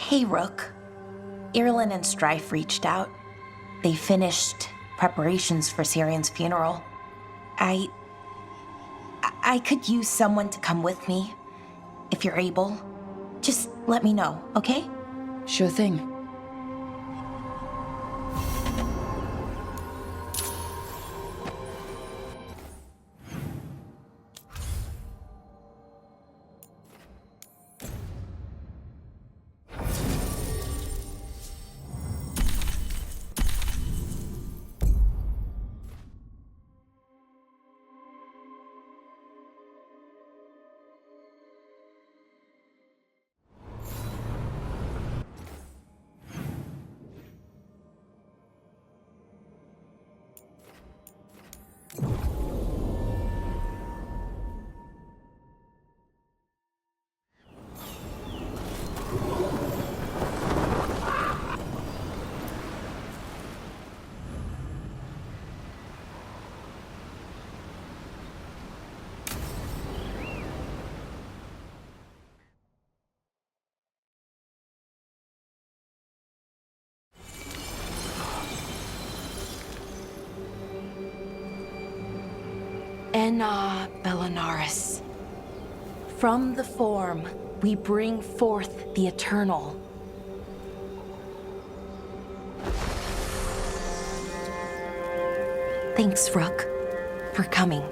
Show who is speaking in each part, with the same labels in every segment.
Speaker 1: Hey, Rook. Irulan and Strife reached out. They finished preparations for Syrian's funeral. I could use someone to come with me, if you're able. Just let me know, okay?
Speaker 2: Sure thing.
Speaker 1: Enna Bellanaris. From the form, we bring forth the eternal. Thanks, Rook, for coming.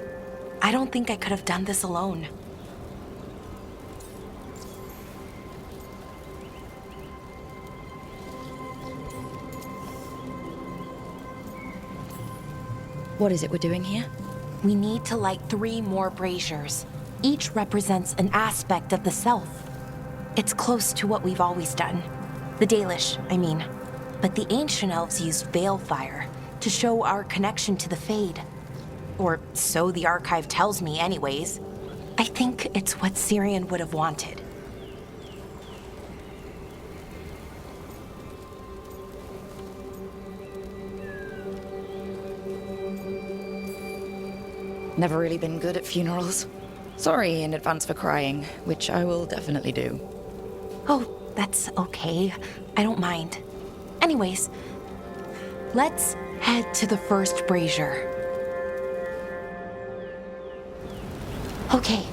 Speaker 1: I don't think I could have done this alone.
Speaker 2: What is it we're doing here?
Speaker 1: We need to light 3 more braziers. Each represents an aspect of the self. It's close to what we've always done. The Dalish, I mean. But the ancient elves used veil fire to show our connection to the Fade. Or so the archive tells me anyways. I think it's what Syrian would have wanted.
Speaker 2: Never really been good at funerals. Sorry in advance for crying, which I will definitely do.
Speaker 1: Oh, that's okay. I don't mind. Anyways, let's head to the first brazier. Okay,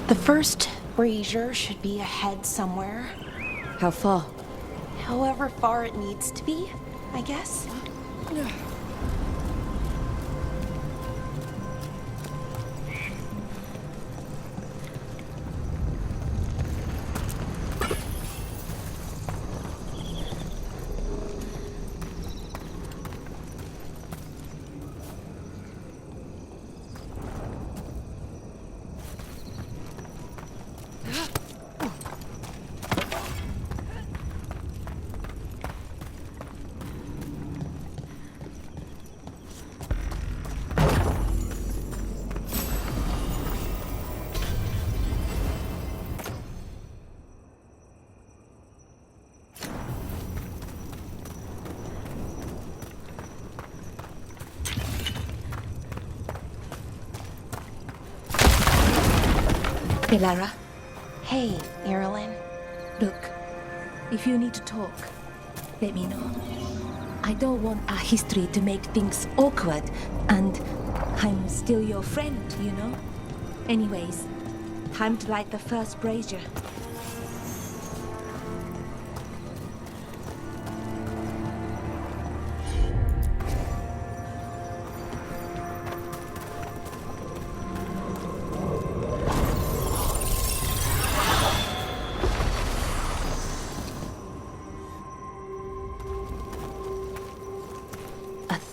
Speaker 1: the first brazier should be ahead somewhere.
Speaker 2: How far?
Speaker 1: However far it needs to be, I guess.
Speaker 3: Bellara,
Speaker 1: Hey, Irulan.
Speaker 3: look, if you need to talk, let me know. I don't want our history to make things awkward, and I'm still your friend, you know? Anyways, time to light the first brazier.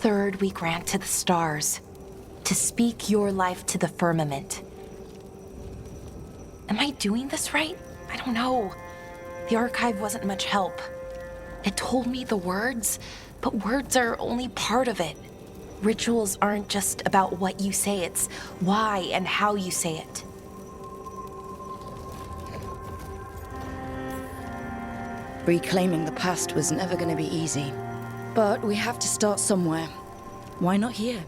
Speaker 1: Third, we grant to the stars, to speak your life to the firmament. Am I doing this right? I don't know. The archive wasn't much help. It told me the words, but words are only part of it. Rituals aren't just about what you say, it's why and how you say it.
Speaker 2: Reclaiming the past was never going to be easy. But we have to start somewhere. Why not here?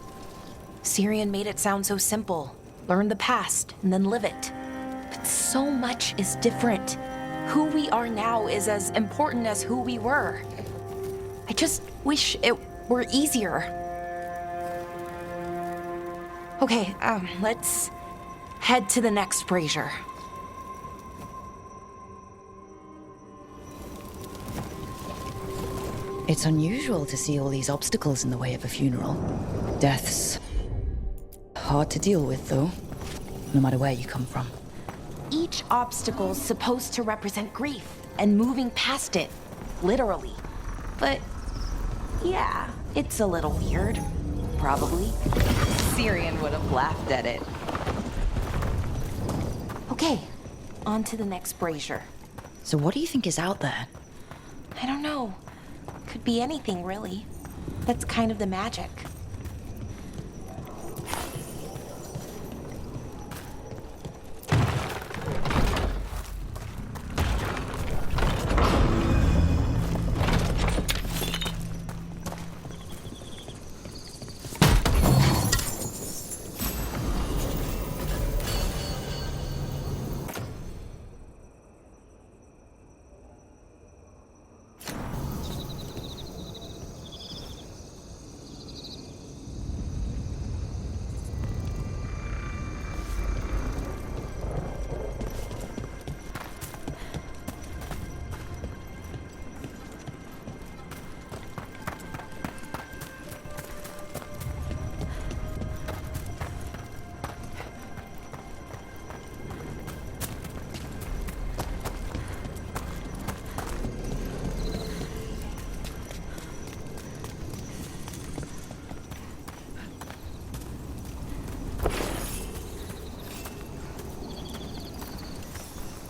Speaker 1: Syrian made it sound so simple. Learn the past and then live it. But so much is different. who we are now is as important as who we were. I just wish it were easier. Okay, let's head to the next brazier.
Speaker 2: It's unusual to see all these obstacles in the way of a funeral. Death's hard to deal with, though, no matter where you come from.
Speaker 1: Each obstacle's supposed to represent grief and moving past it, literally. But yeah, it's a little weird. Probably. Syrian would have laughed at it. Okay, on to the next brazier.
Speaker 2: So what do you think is out there?
Speaker 1: I don't know. Could be anything, really. That's kind of the magic.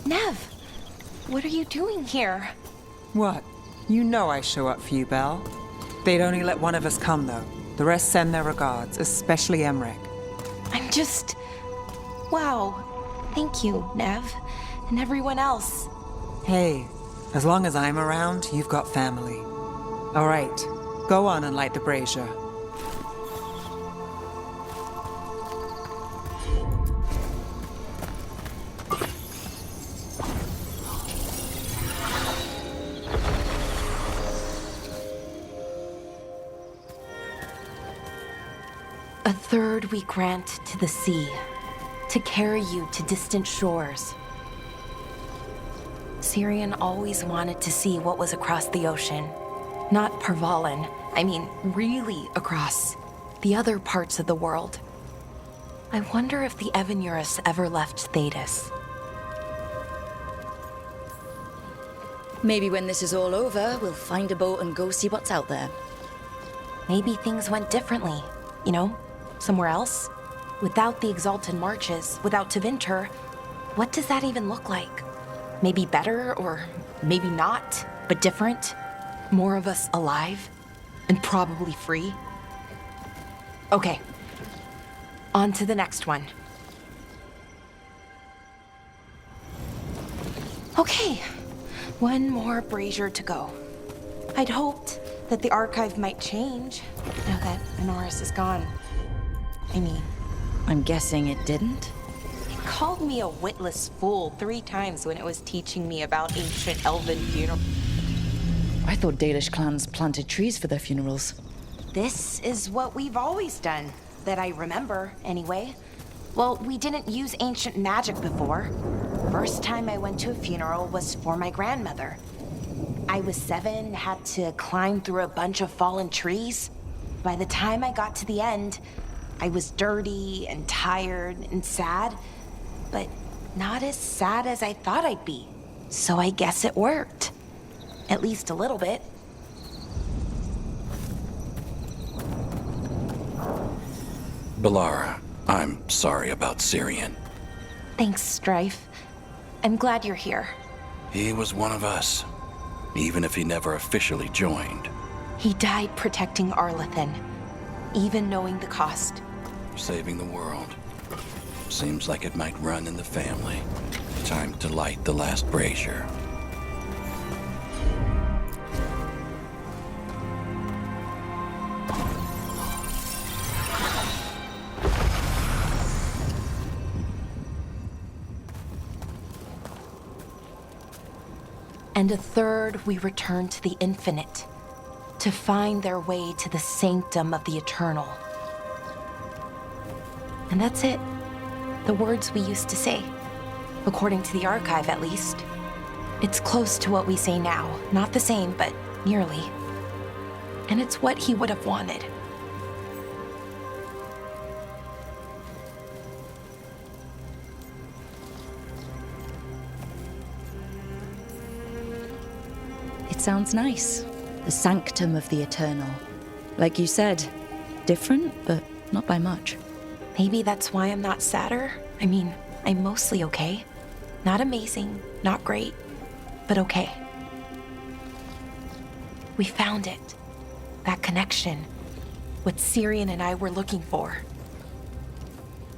Speaker 1: Nev, what are you doing here?
Speaker 4: What? You know I show up for you, Belle. They'd only let one of us come, though. The rest send their regards, especially Emmerich.
Speaker 1: I'm just... Wow. Thank you, Nev. And everyone else.
Speaker 4: Hey, as long as I'm around, you've got family. All right, go on and light the brazier.
Speaker 1: A third we grant to the sea, to carry you to distant shores. Syrian always wanted to see what was across the ocean. Not Parvalan, I mean really across. The other parts of the world. I wonder if the Evanurus ever left Thetis.
Speaker 2: Maybe when this is all over, we'll find a boat and go see what's out there.
Speaker 1: Maybe things went differently, you know? Somewhere else? Without the Exalted Marches, without Tevinter, what does that even look like? Maybe better, or maybe not, but different? More of us alive? And probably free? Okay. On to the next one. Okay. One more brazier to go. I'd hoped that the archive might change now that Honoris is gone. I mean,
Speaker 2: I'm guessing it didn't?
Speaker 1: it called me a witless fool 3 times when it was teaching me about ancient elven funerals.
Speaker 2: I thought Dalish clans planted trees for their funerals.
Speaker 1: This is what we've always done, that I remember, anyway. Well, we didn't use ancient magic before. First time I went to a funeral was for my grandmother. I was 7, had to climb through a bunch of fallen trees. By the time I got to the end, I was dirty and tired and sad, but not as sad as I thought I'd be. So I guess it worked. At least a little bit.
Speaker 5: Bellara, I'm sorry about Syrian.
Speaker 1: Thanks, Strife. I'm glad you're here.
Speaker 5: He was one of us, even if he never officially joined.
Speaker 1: He died protecting Arlathan, even knowing the cost.
Speaker 5: Saving the world. Seems like it might run in the family. Time to light the last brazier.
Speaker 1: And a third we return to the infinite, to find their way to the sanctum of the eternal. And that's it. The words we used to say. According to the archive, at least. It's close to what we say now. Not the same, but nearly. And it's what he would have wanted.
Speaker 2: It sounds nice. The sanctum of the eternal. Like you said, different, but not by much.
Speaker 1: Maybe that's why I'm not sadder. I mean, I'm mostly okay. Not amazing, not great, but okay. We found it. That connection. What Syrian and I were looking for.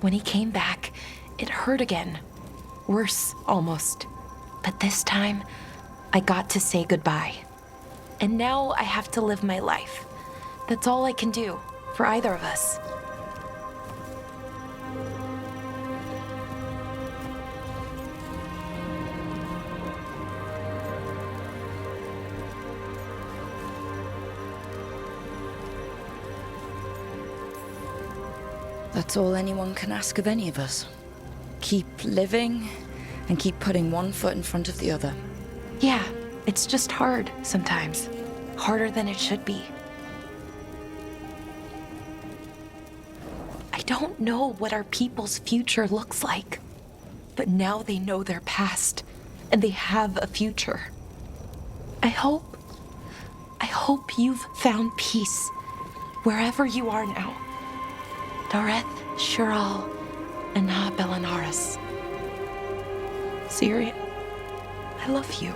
Speaker 1: When he came back, it hurt again. Worse, almost. But this time, I got to say goodbye. And now I have to live my life. That's all I can do, for either of us.
Speaker 2: That's all anyone can ask of any of us. Keep living and keep putting one foot in front of the other.
Speaker 1: Yeah, it's just hard sometimes. Harder than it should be. I don't know what our people's future looks like, but now they know their past, and they have a future. I hope you've found peace wherever you are now. Dareth, Shiral, and Ha Bellanaris. Syria, I love you.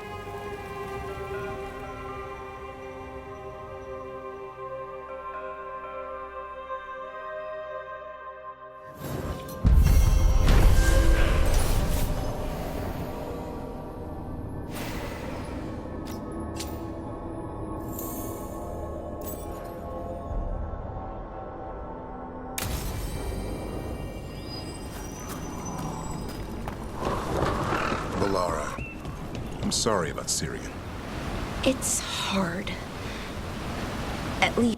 Speaker 6: Bellara, I'm sorry about Syrian.
Speaker 1: It's hard. At least.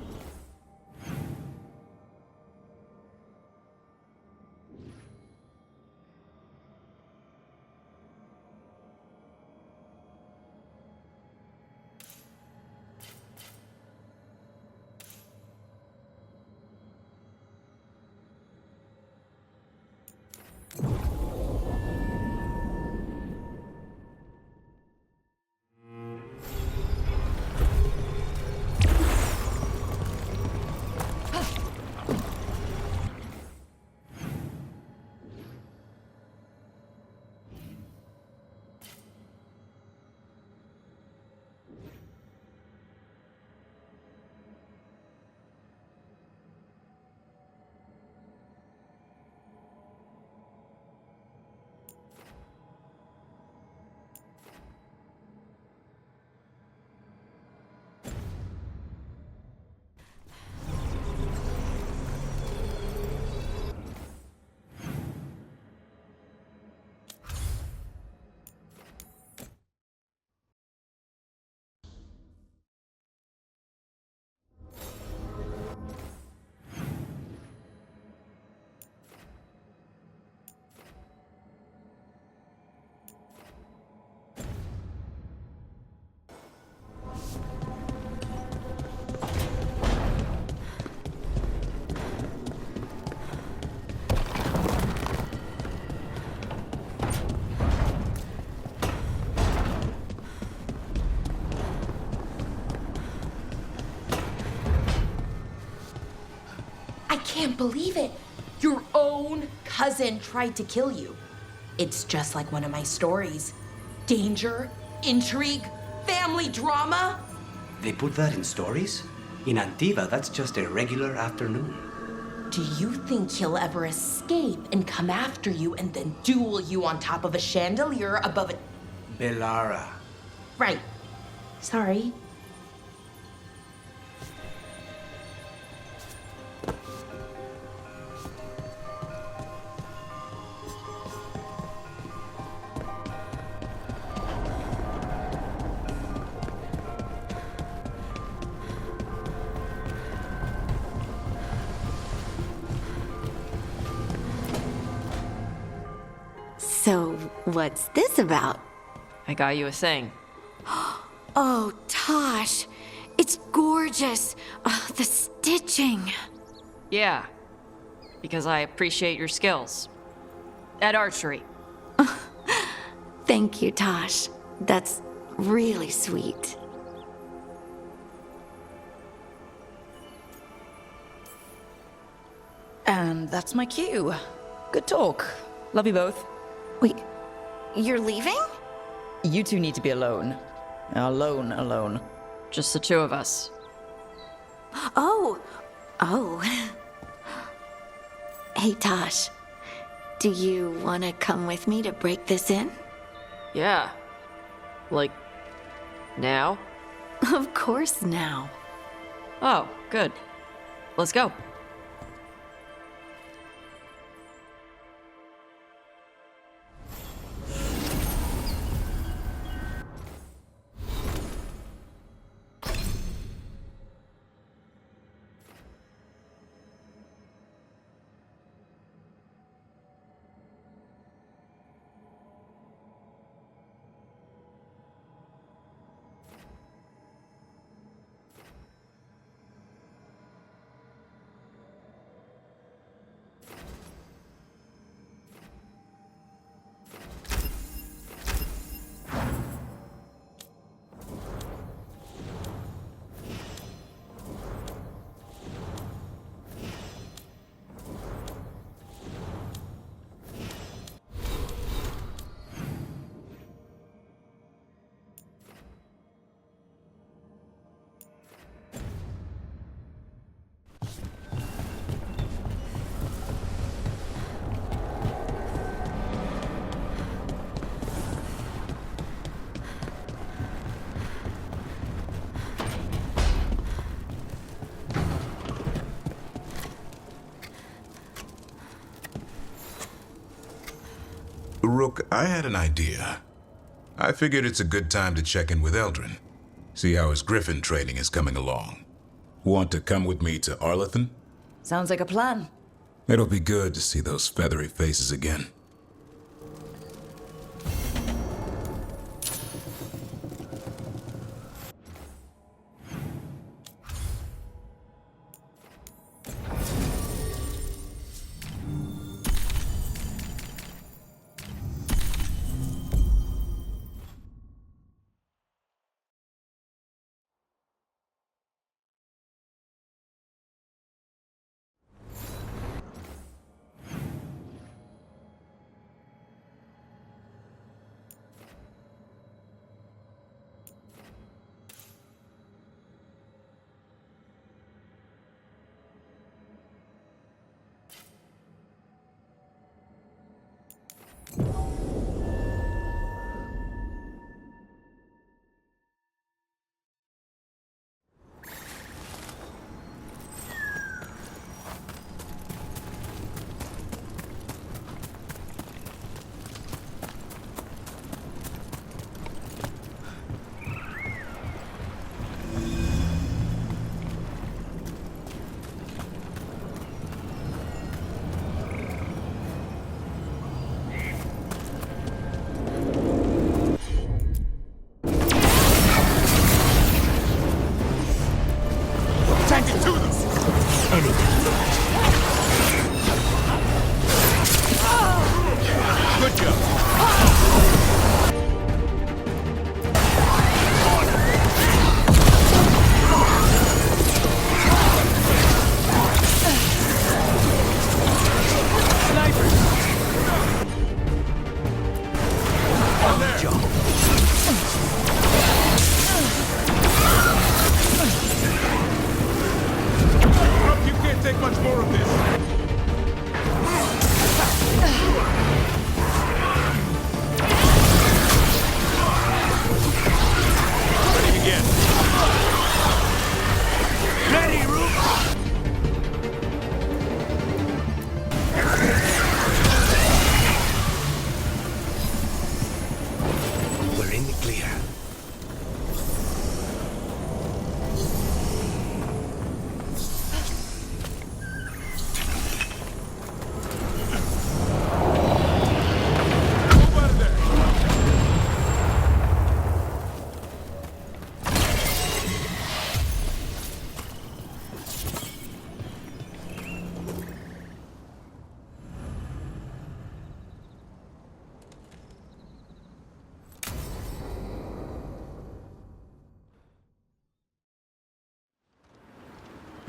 Speaker 1: I can't believe it. Your own cousin tried to kill you. It's just like one of my stories. Danger, intrigue, family drama.
Speaker 7: They put that in stories? In Antiva, that's just a regular afternoon.
Speaker 1: Do you think he'll ever escape and come after you and then duel you on top of a chandelier above a...
Speaker 7: Bellara.
Speaker 1: Right. Sorry.
Speaker 8: What's this about?
Speaker 9: I got you a thing.
Speaker 8: Oh, Tosh. It's gorgeous. Oh, the stitching.
Speaker 9: Yeah, because I appreciate your skills. At archery.
Speaker 8: Thank you, Tosh. That's really sweet.
Speaker 2: And that's my cue. Good talk. Love you both.
Speaker 8: Wait, you're leaving?
Speaker 2: You two need to be alone. Alone.
Speaker 9: Just the two of us.
Speaker 8: Oh. Hey, Tosh. Do you want to come with me to break this in?
Speaker 9: Yeah. Like, now?
Speaker 8: Of course now.
Speaker 9: Oh, good. Let's go.
Speaker 6: Rook, I had an idea. I figured it's a good time to check in with Eldrin. See how his griffin training is coming along. Want to come with me to Arlethan?
Speaker 2: Sounds like a plan.
Speaker 6: It'll be good to see those feathery faces again.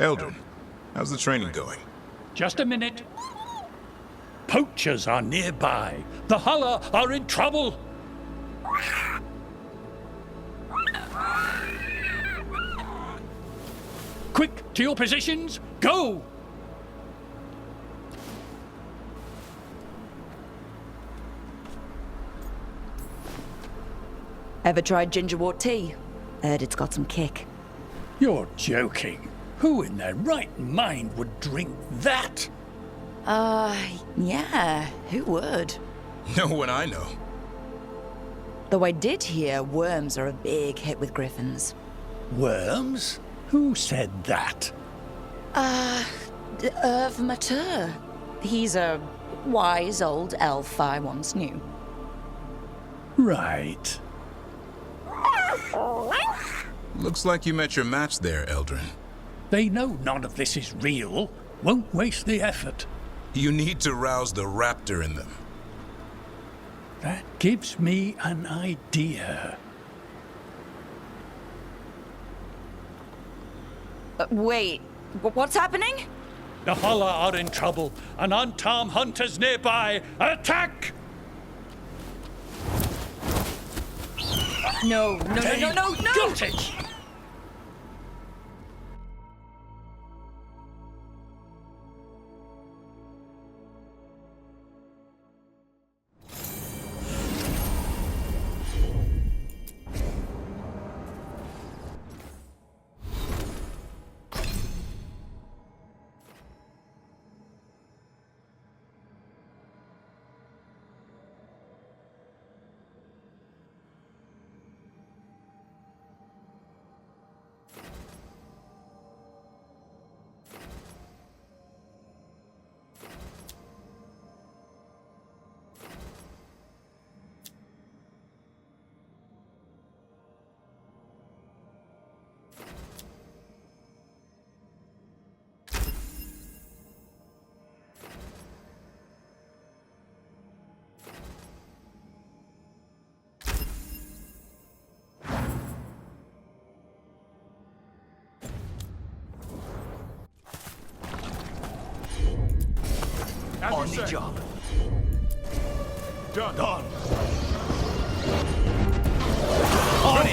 Speaker 6: Eldrin, how's the training going?
Speaker 10: Just a minute. Poachers are nearby. The Hulla are in trouble. Quick, to your positions. Go!
Speaker 2: Ever tried gingerwort tea? Heard it's got some kick.
Speaker 10: You're joking. Who in their right mind would drink that?
Speaker 2: Yeah, who would?
Speaker 6: No one I know.
Speaker 2: Though I did hear worms are a big hit with griffins.
Speaker 10: Worms? Who said that?
Speaker 2: Irv Mature. He's a wise old elf I once knew.
Speaker 10: Right.
Speaker 6: Looks like you met your match there, Eldrin.
Speaker 10: They know none of this is real. Won't waste the effort.
Speaker 6: You need to rouse the raptor in them.
Speaker 10: That gives me an idea.
Speaker 2: Wait, what's happening?
Speaker 10: The Hulla are in trouble. An untarmed hunter's nearby. Attack!
Speaker 2: No.
Speaker 10: Got it!
Speaker 7: On the job.
Speaker 6: Done.
Speaker 10: Done.
Speaker 6: On it.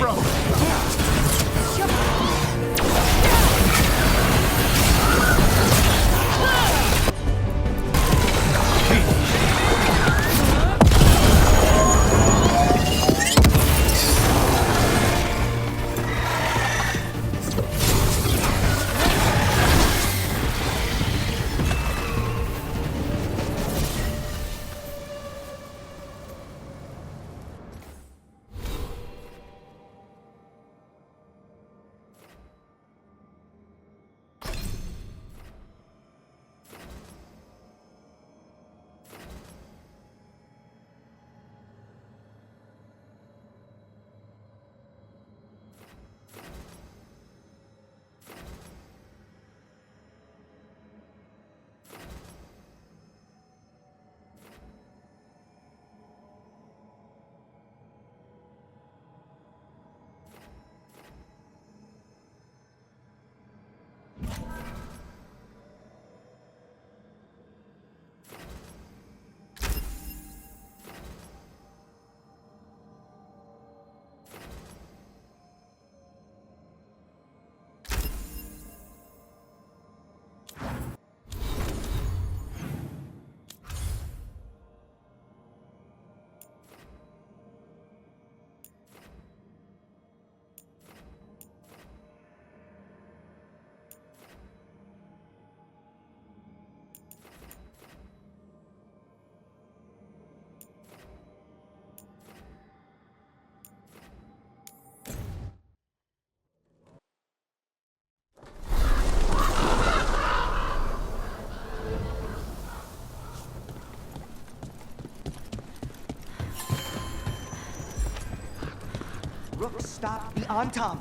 Speaker 7: Rook stopped the Antam.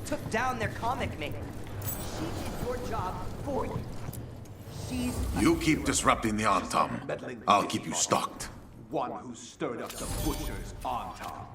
Speaker 7: Took down their comic maker. She did your job for you. She's...
Speaker 11: You keep disrupting the Antam. I'll keep you stocked.
Speaker 7: One who stirred up the butcher's Antam.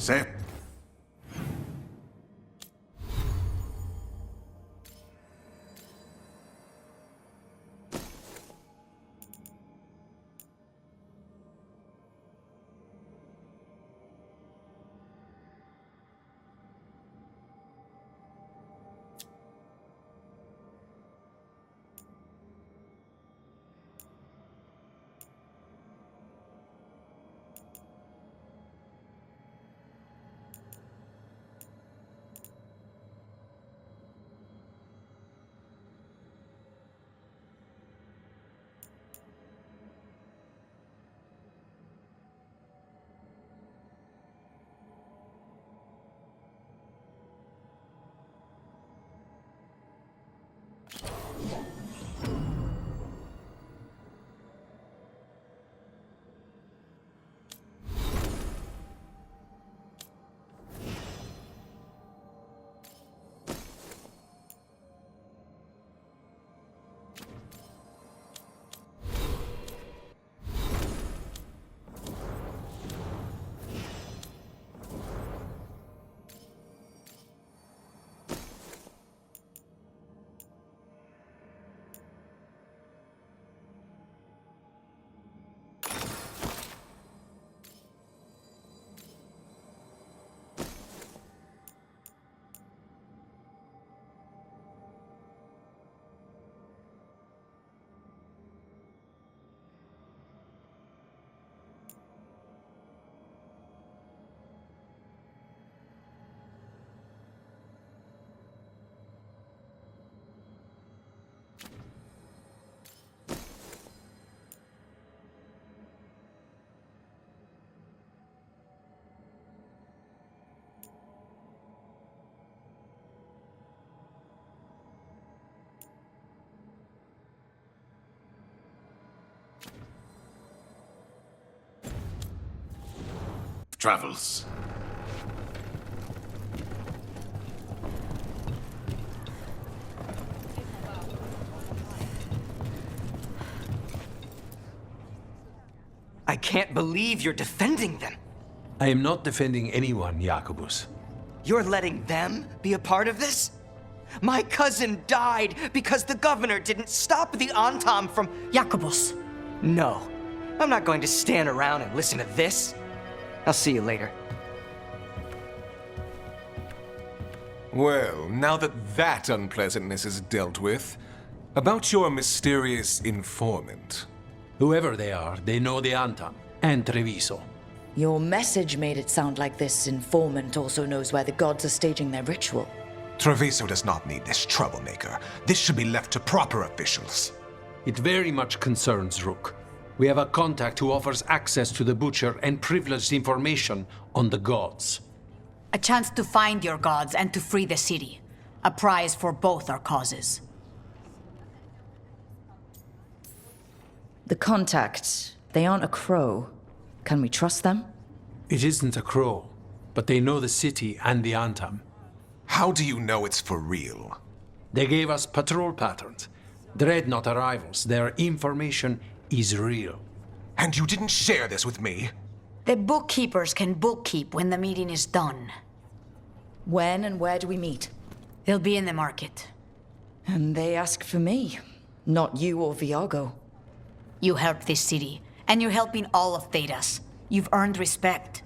Speaker 11: Set. Travels.
Speaker 7: I can't believe you're defending them.
Speaker 12: I am not defending anyone, Jacobus.
Speaker 7: You're letting them be a part of this? My cousin died because the governor didn't stop the Antam from...
Speaker 13: Jacobus.
Speaker 7: No, I'm not going to stand around and listen to this. I'll see you later.
Speaker 14: Well, now that unpleasantness is dealt with, about your mysterious informant.
Speaker 12: Whoever they are, they know the Antam and Treviso.
Speaker 2: Your message made it sound like this informant also knows where the gods are staging their ritual.
Speaker 14: Treviso does not need this troublemaker. This should be left to proper officials.
Speaker 12: It very much concerns Rook. We have a contact who offers access to the butcher and privileged information on the gods.
Speaker 13: A chance to find your gods and to free the city. A prize for both our causes.
Speaker 2: The contacts, they aren't a crow. Can we trust them?
Speaker 12: It isn't a crow, but they know the city and the Antam.
Speaker 14: How do you know it's for real?
Speaker 12: They gave us patrol patterns. Dreadnought arrivals. Their information is real.
Speaker 14: And you didn't share this with me?
Speaker 13: The bookkeepers can bookkeep when the meeting is done.
Speaker 2: When and where do we meet?
Speaker 13: They'll be in the market.
Speaker 2: And they ask for me, not you or Viago.
Speaker 13: You helped this city, and you're helping all of Thedas. You've earned respect.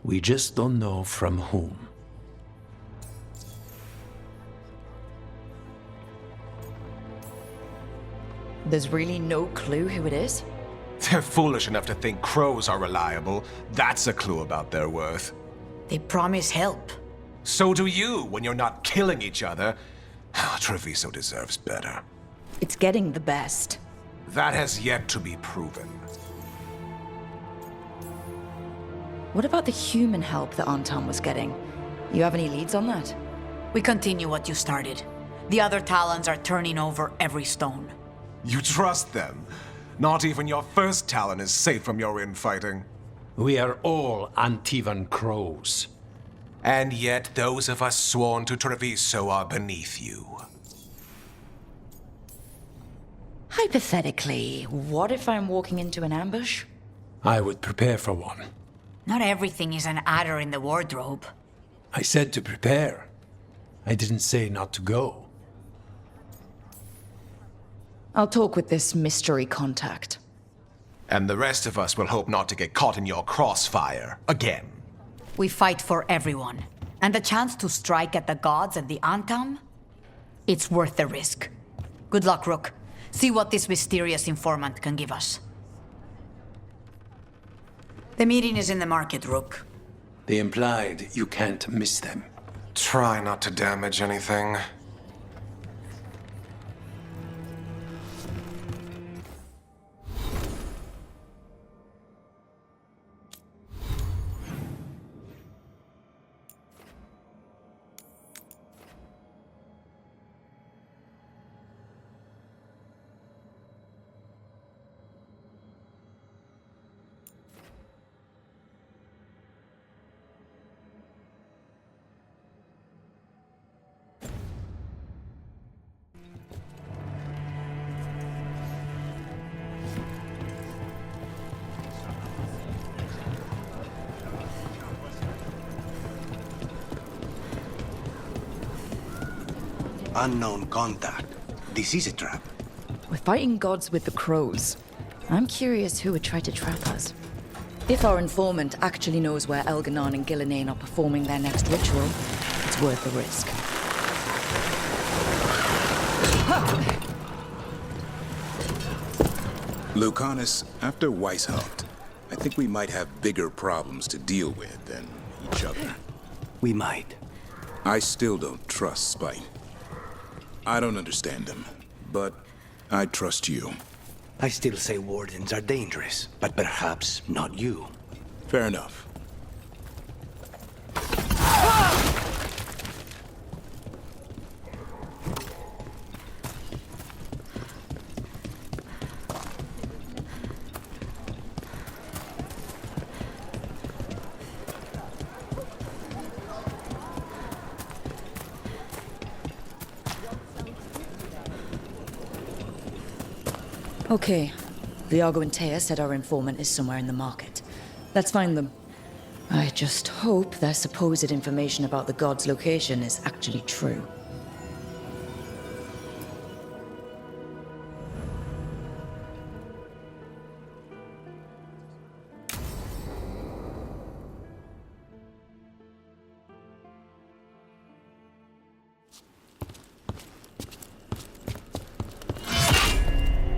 Speaker 12: We just don't know from whom.
Speaker 2: There's really no clue who it is?
Speaker 14: They're foolish enough to think crows are reliable. That's a clue about their worth.
Speaker 13: They promise help.
Speaker 14: So do you when you're not killing each other. Treviso deserves better.
Speaker 2: It's getting the best.
Speaker 14: That has yet to be proven.
Speaker 2: What about the human help that Antam was getting? You have any leads on that?
Speaker 13: We continue what you started. The other Talons are turning over every stone.
Speaker 14: You trust them? Not even your first Talon is safe from your infighting.
Speaker 12: We are all Antivan crows.
Speaker 14: And yet those of us sworn to Treviso are beneath you.
Speaker 2: Hypothetically, what if I'm walking into an ambush?
Speaker 12: I would prepare for one.
Speaker 13: Not everything is an adder in the wardrobe.
Speaker 12: I said to prepare. I didn't say not to go.
Speaker 2: I'll talk with this mystery contact.
Speaker 14: And the rest of us will hope not to get caught in your crossfire again.
Speaker 13: We fight for everyone. And the chance to strike at the gods and the Antam? It's worth the risk. Good luck, Rook. See what this mysterious informant can give us. The meeting is in the market, Rook.
Speaker 12: They implied you can't miss them.
Speaker 14: Try not to damage anything.
Speaker 15: Unknown contact. This is a trap.
Speaker 2: We're fighting gods with the crows. I'm curious who would try to trap us. If our informant actually knows where Elganon and Gillinane are performing their next ritual, it's worth the risk.
Speaker 6: Lucanus, after Weishaupt, I think we might have bigger problems to deal with than each other.
Speaker 15: We might.
Speaker 6: I still don't trust Spite. I don't understand him, but I trust you.
Speaker 15: I still say wardens are dangerous, but perhaps not you.
Speaker 6: Fair enough.
Speaker 2: Okay. Viago and Taya said our informant is somewhere in the market. Let's find them. I just hope their supposed information about the god's location is actually true.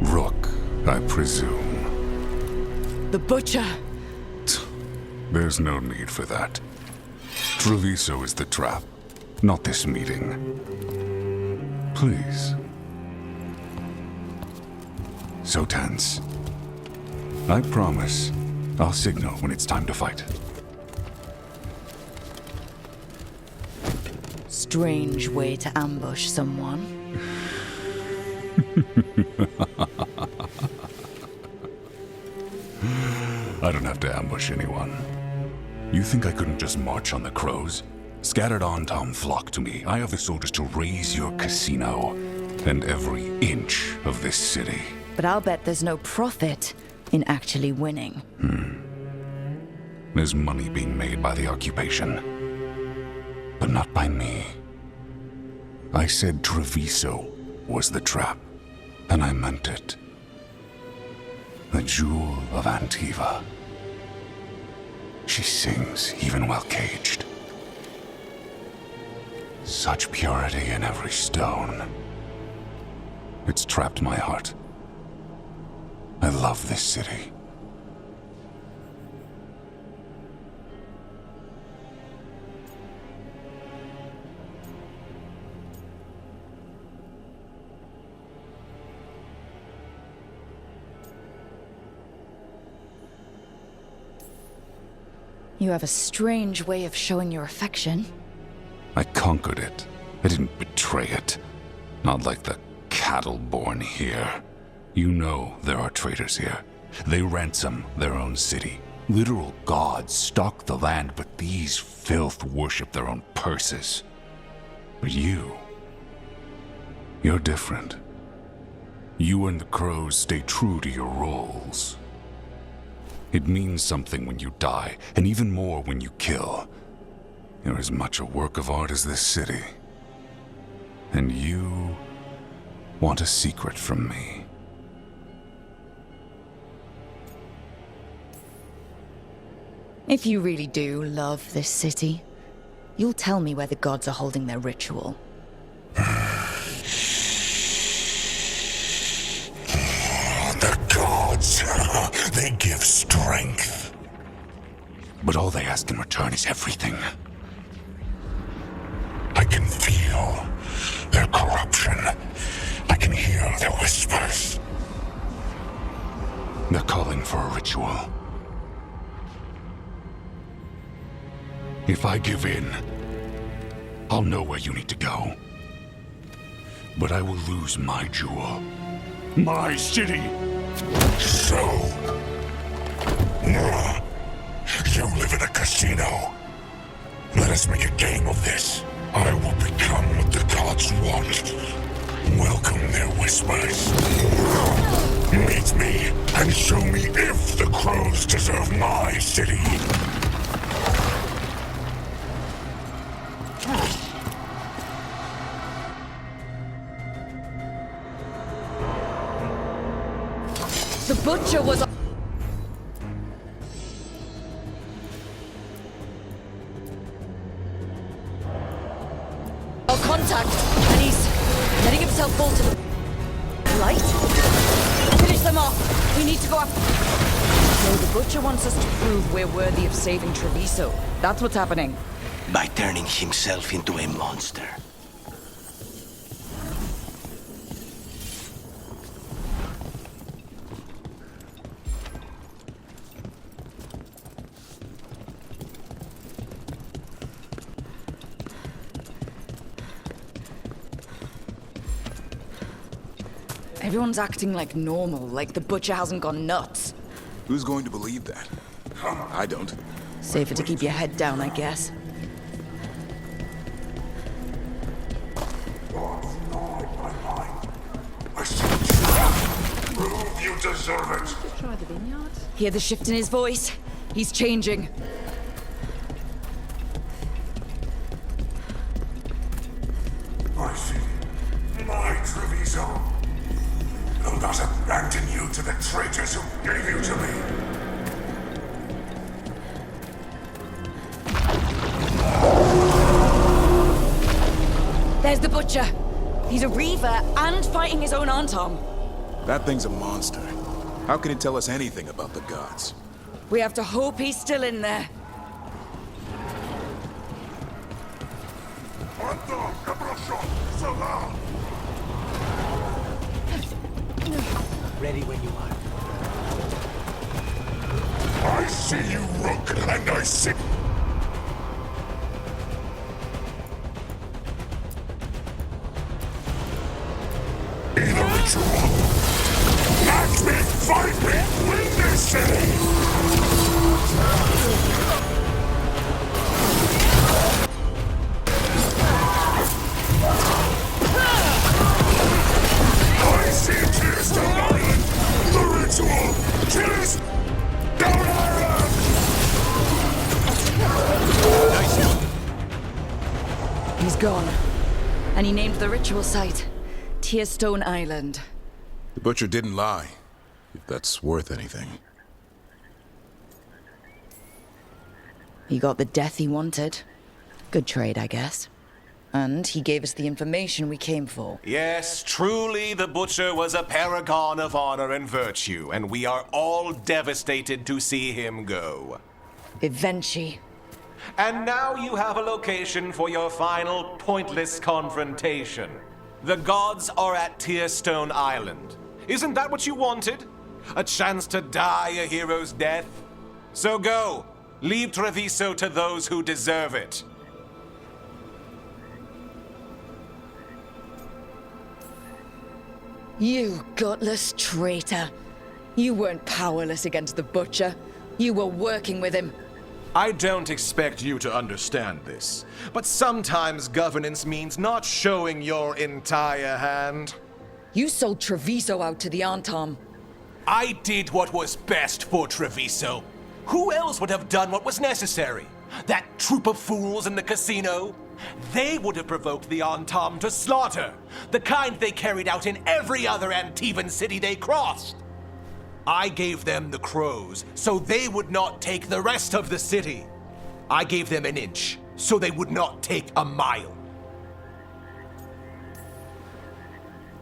Speaker 16: Rook, I presume.
Speaker 2: The Butcher!
Speaker 16: There's no need for that. Treviso is the trap, not this meeting. Please. So tense. I promise, I'll signal when it's time to fight.
Speaker 2: Strange way to ambush someone.
Speaker 16: I don't have to ambush anyone. You think I couldn't just march on the crows? Scattered Antam flock to me. I have the soldiers to raise your casino and every inch of this city.
Speaker 2: But I'll bet there's no profit in actually winning.
Speaker 16: There's money being made by the occupation, but not by me. I said Treviso was the trap, and I meant it. The jewel of Antiva. She sings even while caged. Such purity in every stone. It's trapped my heart. I love this city.
Speaker 2: You have a strange way of showing your affection.
Speaker 16: I conquered it. I didn't betray it. Not like the cattle born here. You know there are traitors here. They ransom their own city. Literal gods stalk the land, but these filth worship their own purses. But you're different. You and the crows stay true to your roles. It means something when you die, and even more when you kill. You're as much a work of art as this city. And you want a secret from me.
Speaker 2: If you really do love this city, you'll tell me where the gods are holding their ritual.
Speaker 16: The gods, they give strength. But all they ask in return is everything. I can feel their corruption. I can hear their whispers. They're calling for a ritual. If I give in, I'll know where you need to go. But I will lose my jewel. My city! So... you live in a casino. Let us make a game of this. I will become what the gods want. Welcome their whispers. Meet me and show me if the crows deserve my city.
Speaker 2: The butcher was... Our contact, and he's letting himself fall to the... light? Finish them off! We need to go up... No, the butcher wants us to prove we're worthy of saving Treviso. That's what's happening.
Speaker 15: By turning himself into a monster.
Speaker 2: Everyone's acting like normal, like the butcher hasn't gone nuts.
Speaker 11: Who's going to believe that? I don't.
Speaker 2: Safer to keep your head down, I guess.
Speaker 16: Prove you deserve it.
Speaker 3: Try the vineyard.
Speaker 2: Hear the shift in his voice? He's changing.
Speaker 16: I see. My Treviso. I'll not abandon you to the traitors who gave you to me.
Speaker 2: There's the butcher. He's a reaver and fighting his own Antom.
Speaker 11: That thing's a monster. How can it tell us anything about the gods?
Speaker 2: We have to hope he's still in there.
Speaker 15: Ready when you are.
Speaker 16: I see you, Rook, and I see... Be the ritual. Match me, fight me, win this city! I see Tearstone Island! The ritual! Tearstone Island!
Speaker 2: He's gone. And he named the ritual site Tearstone Island.
Speaker 11: The butcher didn't lie, if that's worth anything.
Speaker 2: He got the death he wanted. Good trade, I guess. And he gave us the information we came for.
Speaker 14: Yes, truly the butcher was a paragon of honor and virtue, and we are all devastated to see him go.
Speaker 2: Eventually.
Speaker 14: And now you have a location for your final pointless confrontation. The gods are at Tearstone Island. Isn't that what you wanted? A chance to die a hero's death? So go. Leave Treviso to those who deserve it.
Speaker 2: You gutless traitor. You weren't powerless against the butcher. You were working with him.
Speaker 14: I don't expect you to understand this, but sometimes governance means not showing your entire hand.
Speaker 2: You sold Treviso out to the Antom.
Speaker 14: I did what was best for Treviso. Who else would have done what was necessary? That troop of fools in the casino? They would have provoked the Antam to slaughter, the kind they carried out in every other Antivan city they crossed. I gave them the crows, so they would not take the rest of the city. I gave them an inch, so they would not take a mile.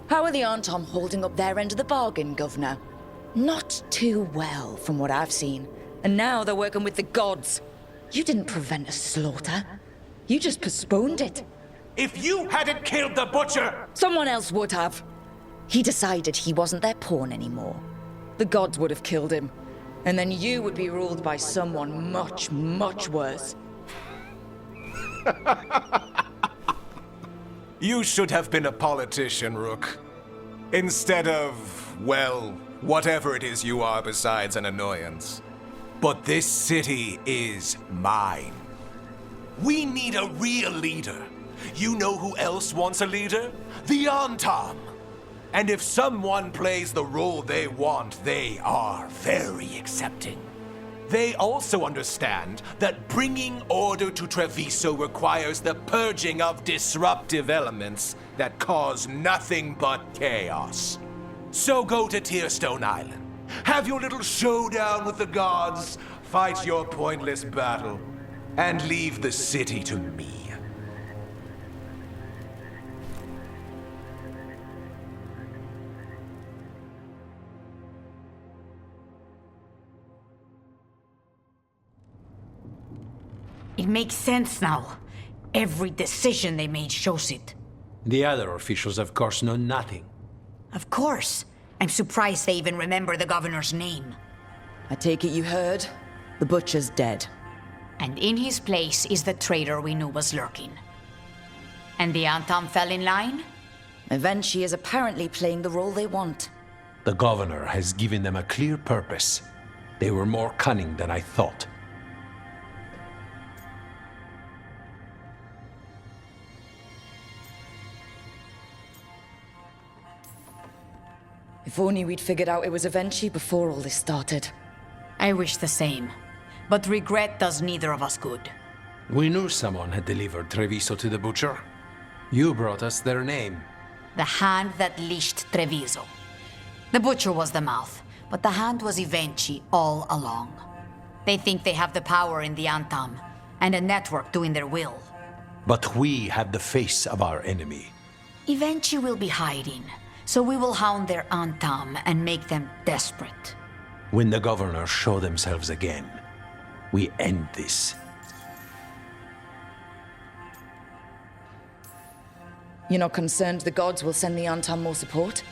Speaker 2: How are the Antam holding up their end of the bargain, Governor? Not too well, from what I've seen. And now they're working with the gods. You didn't prevent a slaughter. You just postponed it.
Speaker 14: If you hadn't killed the butcher...
Speaker 2: Someone else would have. He decided he wasn't their pawn anymore. The gods would have killed him. And then you would be ruled by someone much, much worse.
Speaker 14: You should have been a politician, Rook. Instead of, well, whatever it is you are besides an annoyance. But this city is mine. We need a real leader. You know who else wants a leader? The Antam. And if someone plays the role they want, they are very accepting. They also understand that bringing order to Treviso requires the purging of disruptive elements that cause nothing but chaos. So go to Tearstone Island, have your little showdown with the gods, fight your pointless battle, and leave the city to me.
Speaker 13: It makes sense now. Every decision they made shows it.
Speaker 12: The other officials, of course, know nothing.
Speaker 13: Of course. I'm surprised they even remember the governor's name.
Speaker 2: I take it you heard? The butcher's dead.
Speaker 13: And in his place is the traitor we knew was lurking. And the Antam fell in line?
Speaker 2: Eventually is apparently playing the role they want.
Speaker 12: The governor has given them a clear purpose. They were more cunning than I thought.
Speaker 2: If only we'd figured out it was Eventually before all this started.
Speaker 13: I wish the same. But regret does neither of us good.
Speaker 12: We knew someone had delivered Treviso to the butcher. You brought us their name.
Speaker 13: The hand that leashed Treviso. The butcher was the mouth, but the hand was Eventually all along. They think they have the power in the Antam, and a network doing their will.
Speaker 12: But we have the face of our enemy.
Speaker 13: Eventually will be hiding, so we will hound their Antam and make them desperate.
Speaker 12: When the governors show themselves again, we end this.
Speaker 2: You're not concerned the gods will send the Antam more support?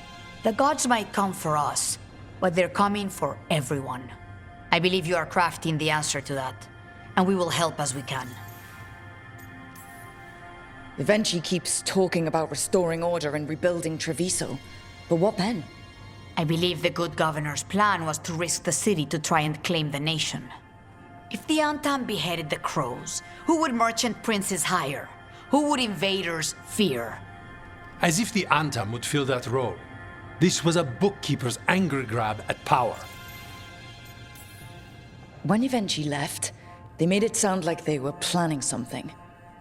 Speaker 13: The gods might come for us, but they're coming for everyone. I believe you are crafting the answer to that, and we will help as we can.
Speaker 2: Eventually keeps talking about restoring order and rebuilding Treviso. But what then?
Speaker 13: I believe the good governor's plan was to risk the city to try and claim the nation. If the Antam beheaded the crows, who would merchant princes hire? Who would invaders fear?
Speaker 12: As if the Antam would fill that role. This was a bookkeeper's angry grab at power.
Speaker 2: When Eventually left, they made it sound like they were planning something.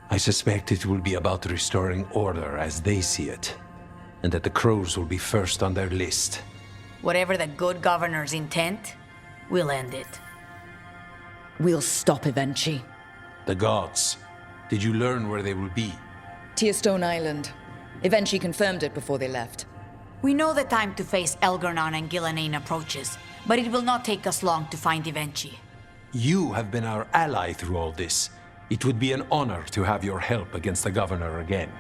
Speaker 12: I suspect it will be about restoring order as they see it, and that the crows will be first on their list.
Speaker 13: Whatever the good governor's intent, we'll end it.
Speaker 2: We'll stop Eventually.
Speaker 12: The gods. Did you learn where they will be?
Speaker 2: Tearstone Island. Eventually confirmed it before they left.
Speaker 13: We know the time to face Elgarnon and Gillanane approaches, but it will not take us long to find Eventually.
Speaker 12: You have been our ally through all this. It would be an honor to have your help against the governor again.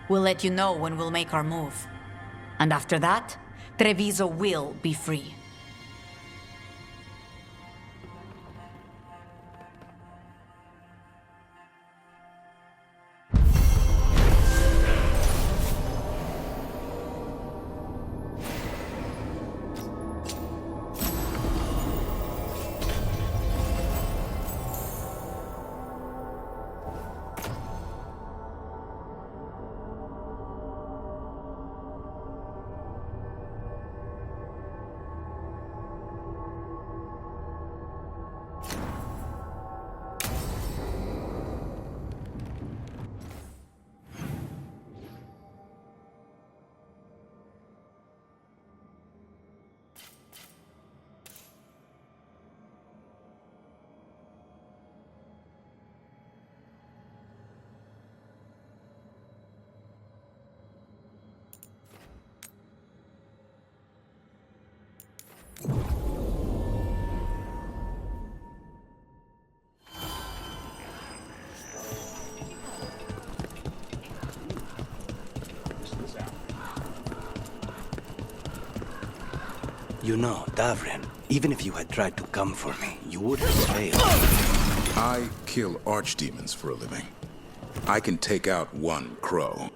Speaker 13: We'll let you know when we'll make our move. And after that, Treviso will be free.
Speaker 15: You know, Davrinon, even if you had tried to come for me, you would have failed.
Speaker 11: I kill archdemons for a living. I can take out one crow.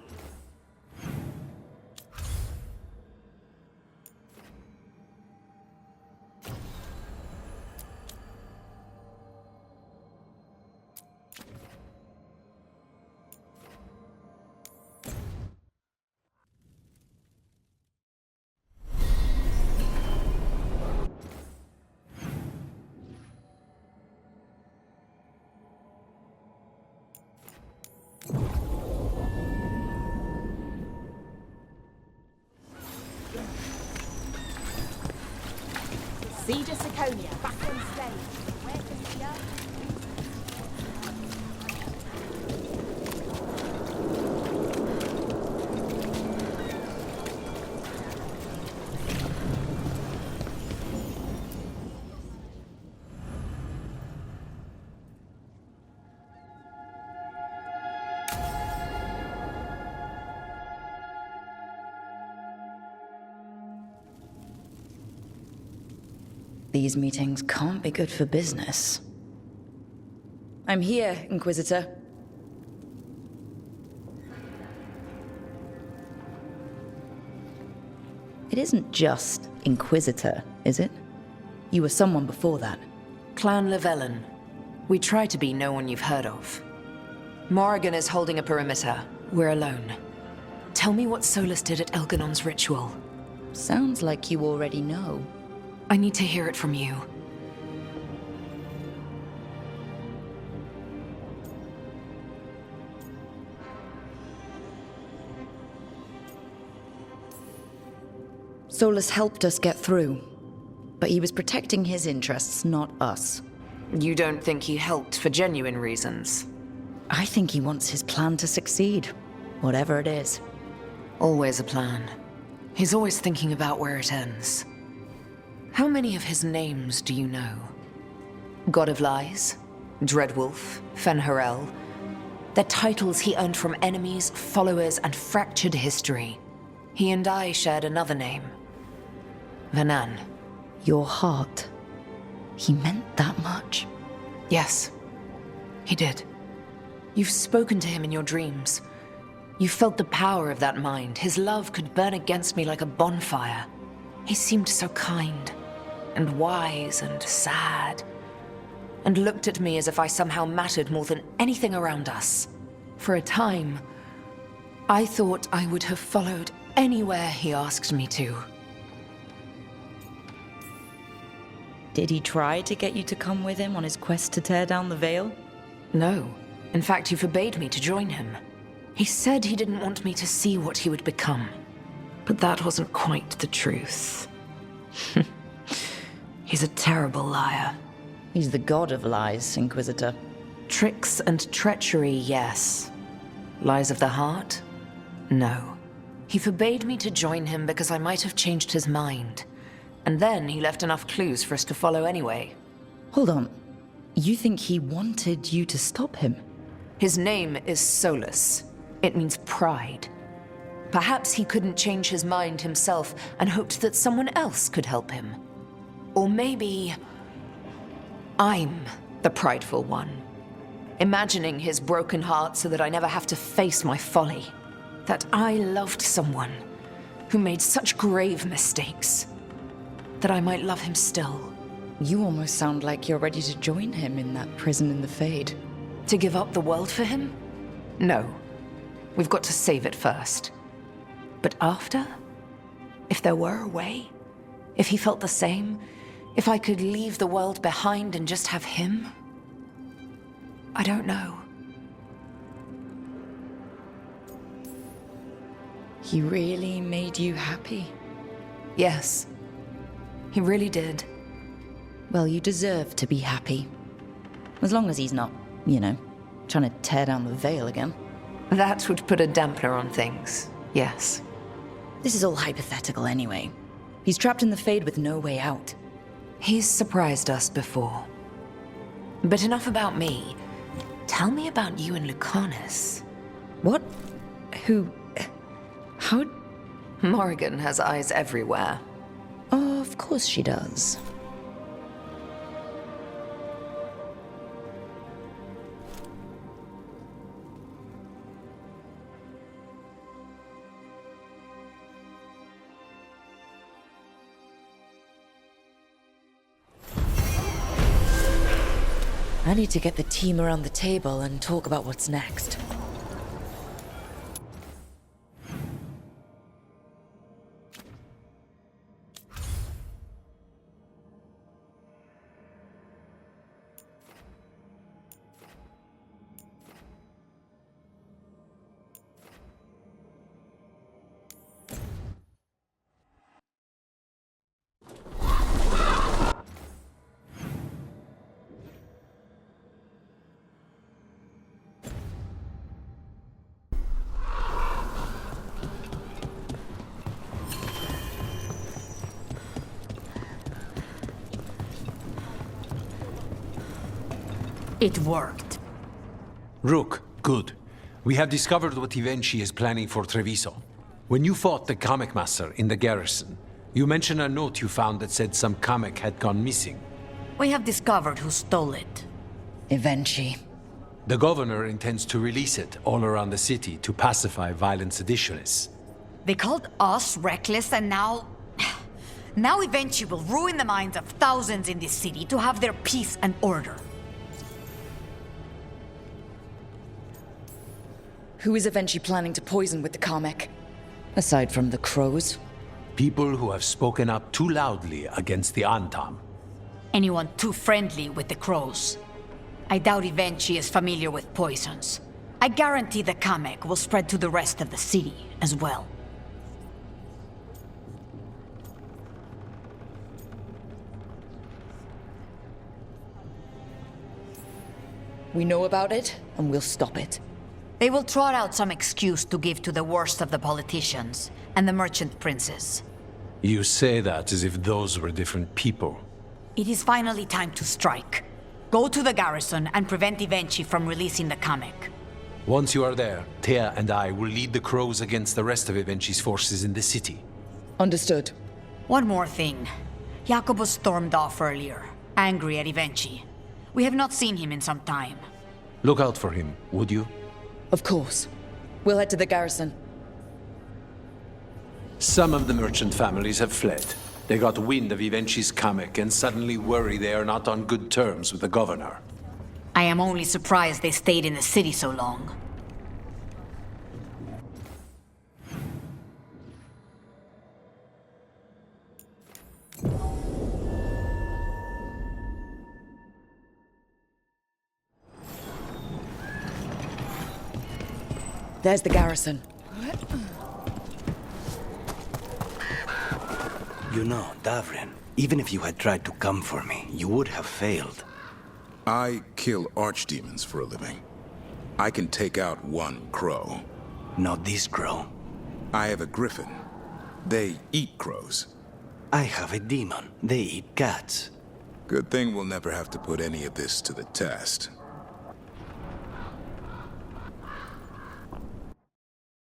Speaker 17: back on stage. Where can we go?
Speaker 2: These meetings can't be good for business. I'm here, Inquisitor. It isn't just Inquisitor, is it? You were someone before that.
Speaker 18: Clan Llewellyn. We try to be no one you've heard of. Morrigan is holding a perimeter. We're alone. Tell me what Solus did at Elganon's ritual.
Speaker 2: Sounds like you already know.
Speaker 18: I need to hear it from you.
Speaker 2: Solus helped us get through, but he was protecting his interests, not us.
Speaker 18: You don't think he helped for genuine reasons?
Speaker 2: I think he wants his plan to succeed, whatever it is.
Speaker 18: Always a plan. He's always thinking about where it ends. How many of his names do you know? God of Lies, Dreadwolf, Fen'Harel. They're titles he earned from enemies, followers, and fractured history. He and I shared another name. Vanan.
Speaker 2: Your heart. He meant that much?
Speaker 18: Yes, he did. You've spoken to him in your dreams. You felt the power of that mind. His love could burn against me like a bonfire. He seemed so kind, and wise, and sad, and looked at me as if I somehow mattered more than anything around us. For a time, I thought I would have followed anywhere he asked me to.
Speaker 2: Did he try to get you to come with him on his quest to tear down the veil?
Speaker 18: No. In fact, he forbade me to join him. He said he didn't want me to see what he would become. But that wasn't quite the truth. He's a terrible liar.
Speaker 2: He's the god of lies, Inquisitor.
Speaker 18: Tricks and treachery, yes. Lies of the heart? No. He forbade me to join him because I might have changed his mind. And then he left enough clues for us to follow anyway.
Speaker 2: Hold on. You think he wanted you to stop him?
Speaker 18: His name is Solus. It means pride. Perhaps he couldn't change his mind himself and hoped that someone else could help him. Or maybe I'm the prideful one, imagining his broken heart so that I never have to face my folly. That I loved someone who made such grave mistakes, that I might love him still.
Speaker 2: You almost sound like you're ready to join him in that prison in the Fade.
Speaker 18: To give up the world for him? No. We've got to save it first. But after? If there were a way? If he felt the same? If I could leave the world behind and just have him? I don't know.
Speaker 2: He really made you happy?
Speaker 18: Yes. He really did.
Speaker 2: Well, you deserve to be happy. As long as he's not, you know, trying to tear down the veil again.
Speaker 18: That would put a dampener on things, yes.
Speaker 2: This is all hypothetical anyway. He's trapped in the Fade with no way out.
Speaker 18: He's surprised us before. But enough about me. Tell me about you and Lucanus.
Speaker 2: What? Who? How?
Speaker 18: Morrigan has eyes everywhere.
Speaker 2: Of course she does. I need to get the team around the table and talk about what's next.
Speaker 13: It worked.
Speaker 12: Rook, good. We have discovered what event she is planning for Treviso. When you fought the comic master in the garrison, you mentioned a note you found that said some comic had gone missing.
Speaker 13: We have discovered who stole it.
Speaker 2: Eventually.
Speaker 12: The governor intends to release it all around the city to pacify violent seditionists.
Speaker 13: They called us reckless and now... Now eventually will ruin the minds of thousands in this city to have their peace and order.
Speaker 2: Who is eventually planning to poison with the comic? Aside from the crows?
Speaker 12: People who have spoken up too loudly against the Antam.
Speaker 13: Anyone too friendly with the crows. I doubt Evenchi is familiar with poisons. I guarantee the comic will spread to the rest of the city as well.
Speaker 2: We know about it, and we'll stop it.
Speaker 13: They will trot out some excuse to give to the worst of the politicians and the merchant princes.
Speaker 12: You say that as if those were different people.
Speaker 13: It is finally time to strike. Go to the garrison and prevent Evenchi from releasing the comic.
Speaker 12: Once you are there, Thea and I will lead the crows against the rest of Evenchi's forces in the city.
Speaker 2: Understood.
Speaker 13: One more thing. Jacobus stormed off earlier, angry at Evenchi. We have not seen him in some time.
Speaker 12: Look out for him, would you?
Speaker 2: Of course. We'll head to the garrison.
Speaker 12: Some of the merchant families have fled. They got wind of Evenchi's comic and suddenly worry they are not on good terms with the governor.
Speaker 13: I am only surprised they stayed in the city so long.
Speaker 2: There's the garrison.
Speaker 15: You know, Davrin, even if you had tried to come for me, you would have failed.
Speaker 11: I kill archdemons for a living. I can take out one crow.
Speaker 15: Not this crow.
Speaker 11: I have a griffin. They eat crows.
Speaker 15: I have a demon. They eat cats.
Speaker 11: Good thing we'll never have to put any of this to the test.